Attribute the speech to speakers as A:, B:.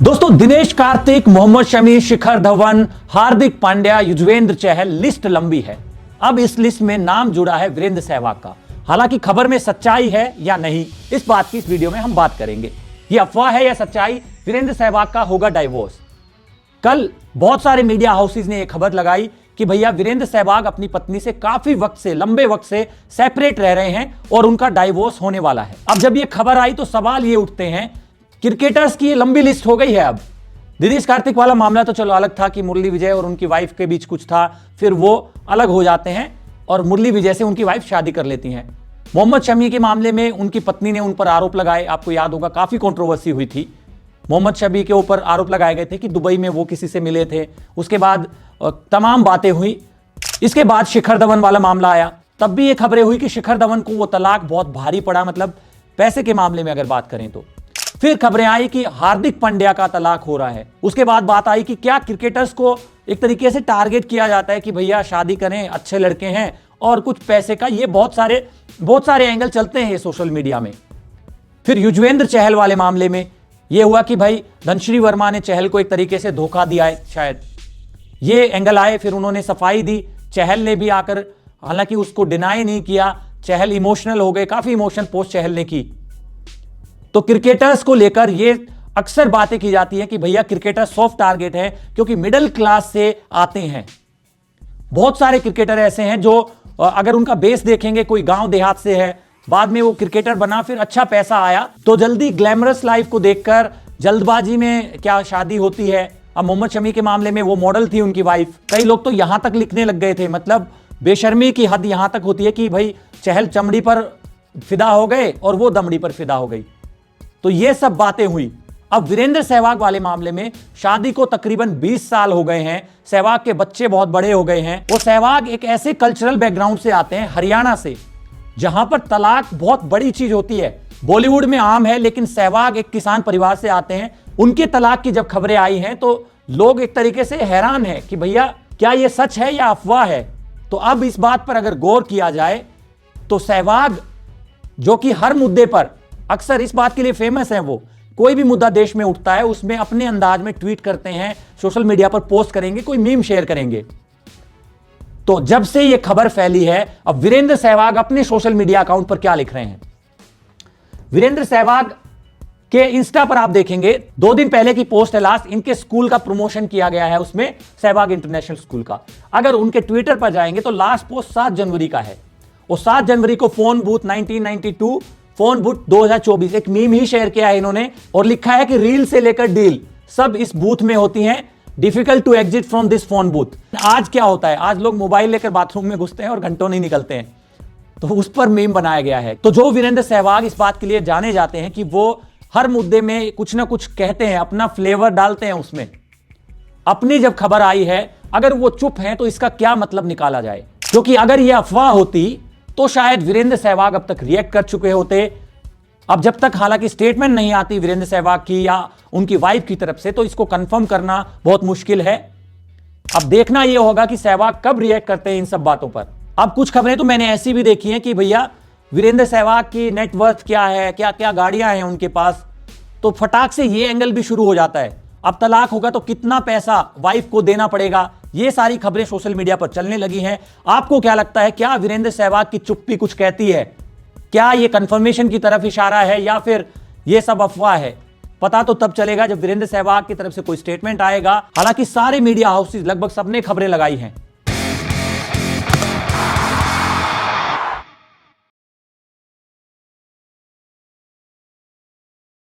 A: दोस्तों, दिनेश कार्तिक, मोहम्मद शमी, शिखर धवन, हार्दिक पांड्या, युजवेंद्र चहल, लिस्ट लंबी है। अब इस लिस्ट में नाम जुड़ा है वीरेंद्र सहवाग का। हालांकि खबर में सच्चाई है या नहीं, इस बात की इस वीडियो में हम बात करेंगे। ये अफवाह है या सच्चाई, वीरेंद्र सहवाग का होगा डाइवोर्स। कल बहुत सारे मीडिया हाउसेज ने यह खबर लगाई कि भैया वीरेंद्र सहवाग अपनी पत्नी से काफी वक्त से, लंबे वक्त से सेपरेट रह रहे हैं और उनका डाइवोर्स होने वाला है। अब जब यह खबर आई तो सवाल ये उठते हैं, क्रिकेटर्स की लंबी लिस्ट हो गई है। अब दिनेश कार्तिक वाला मामला तो चलो अलग था कि मुरली विजय और उनकी वाइफ के बीच कुछ था, फिर वो अलग हो जाते हैं और मुरली विजय से उनकी वाइफ शादी कर लेती हैं। मोहम्मद शमी के मामले में उनकी पत्नी ने उन पर आरोप लगाए, आपको याद होगा काफी कंट्रोवर्सी हुई थी। मोहम्मद शमी के ऊपर आरोप लगाए गए थे कि दुबई में वो किसी से मिले थे, उसके बाद तमाम बातें हुई। इसके बाद शिखर धवन वाला मामला आया, तब भी ये खबरें हुई कि शिखर धवन को वो तलाक बहुत भारी पड़ा, मतलब पैसे के मामले में अगर बात करें तो। फिर खबरें आई कि हार्दिक पांड्या का तलाक हो रहा है। उसके बाद बात आई कि क्या क्रिकेटर्स को एक तरीके से टारगेट किया जाता है कि भैया शादी करें, अच्छे लड़के हैं और कुछ पैसे का। ये बहुत सारे एंगल चलते हैं ये सोशल मीडिया में। फिर युजवेंद्र चहल वाले मामले में यह हुआ कि भाई धनश्री वर्मा ने चहल को एक तरीके से धोखा दिया है, शायद ये एंगल आए। फिर उन्होंने सफाई दी, चहल ने भी आकर, हालांकि उसको डिनाई नहीं किया। चहल इमोशनल हो गए, काफी इमोशनल पोस्ट चहल ने की। तो क्रिकेटर्स को लेकर ये अक्सर बातें की जाती है कि भैया क्रिकेटर सॉफ्ट टारगेट है क्योंकि मिडिल क्लास से आते हैं। बहुत सारे क्रिकेटर ऐसे हैं जो अगर उनका बेस देखेंगे, कोई गांव देहात से है, बाद में वो क्रिकेटर बना, फिर अच्छा पैसा आया तो जल्दी ग्लैमरस लाइफ को देखकर जल्दबाजी में क्या शादी होती है। अब मोहम्मद शमी के मामले में वो मॉडल थी उनकी वाइफ। कई लोग तो यहां तक लिखने लग गए थे, मतलब बेशर्मी की हद यहां तक होती है कि भाई चहल चमड़ी पर फिदा हो गए और वो दमड़ी पर फिदा हो गई। तो ये सब बातें हुई। अब वीरेंद्र सहवाग वाले मामले में शादी को तकरीबन 20 साल हो गए हैं, सहवाग के बच्चे बहुत बड़े हो गए हैं। वो सहवाग एक ऐसे कल्चरल बैकग्राउंड से आते हैं, हरियाणा से, जहां पर तलाक बहुत बड़ी चीज होती है। बॉलीवुड में आम है, लेकिन सहवाग एक किसान परिवार से आते हैं। उनके तलाक की जब खबरें आई हैं तो लोग एक तरीके से हैरान हैं कि भैया क्या ये सच है या अफवाह है। तो अब इस बात पर अगर गौर किया जाए तो सहवाग, जो कि हर मुद्दे पर अक्सर इस बात के लिए फेमस है, वो कोई भी मुद्दा देश में उठता है उसमें अपने अंदाज में ट्वीट करते हैं, सोशल मीडिया पर पोस्ट करेंगे, कोई मीम शेयर करेंगे। तो जब से यह खबर फैली है, अब वीरेंद्र सहवाग अपने सोशल मीडिया अकाउंट पर क्या लिख रहे हैं। वीरेंद्र सहवाग के इंस्टा पर आप देखेंगे 2 दिन पहले की पोस्ट है लास्ट, इनके स्कूल का प्रमोशन किया गया है उसमें, सहवाग इंटरनेशनल स्कूल का। अगर उनके ट्विटर पर जाएंगे तो लास्ट पोस्ट 7 जनवरी का है और 7 जनवरी को फोन बूथ 1992, फोन बूथ 2024 एक मीम ही शेयर किया है इन्होंने और लिखा है कि रील से लेकर डील सब इस बूथ में होती हैं, difficult to exit from this phone booth. आज क्या होता है, आज लोग मोबाइल लेकर बाथरूम में घुसते हैं और घंटों नहीं निकलते हैं, तो उस पर मीम बनाया गया है। तो जो वीरेंद्र सहवाग इस बात के लिए जाने जाते हैं कि वो हर मुद्दे में कुछ ना कुछ कहते हैं, अपना फ्लेवर डालते हैं उसमें। अपनी जब खबर आई है, अगर वो चुप हैं तो इसका क्या मतलब निकाला जाए, क्योंकि अगर यह अफवाह होती तो शायद वीरेंद्र सहवाग अब तक रिएक्ट कर चुके होते। अब जब तक हालांकि स्टेटमेंट नहीं आती वीरेंद्र सहवाग की या उनकी वाइफ की तरफ से, तो इसको कंफर्म करना बहुत मुश्किल है। अब देखना यह होगा कि सहवाग कब रिएक्ट करते हैं इन सब बातों पर। अब कुछ खबरें तो मैंने ऐसी भी देखी हैं कि भैया वीरेंद्र सहवाग की नेटवर्थ क्या है, क्या क्या गाड़ियां हैं उनके पास, तो फटाक से ये एंगल भी शुरू हो जाता है। अब तलाक होगा तो कितना पैसा वाइफ को देना पड़ेगा, ये सारी खबरें सोशल मीडिया पर चलने लगी हैं। आपको क्या लगता है, क्या वीरेंद्र सहवाग की चुप्पी कुछ कहती है? क्या ये कंफर्मेशन की तरफ इशारा है या फिर ये सब अफवाह है? पता तो तब चलेगा जब वीरेंद्र सहवाग की तरफ से कोई स्टेटमेंट आएगा। हालांकि सारे मीडिया हाउसेज लगभग सबने खबरें लगाई हैं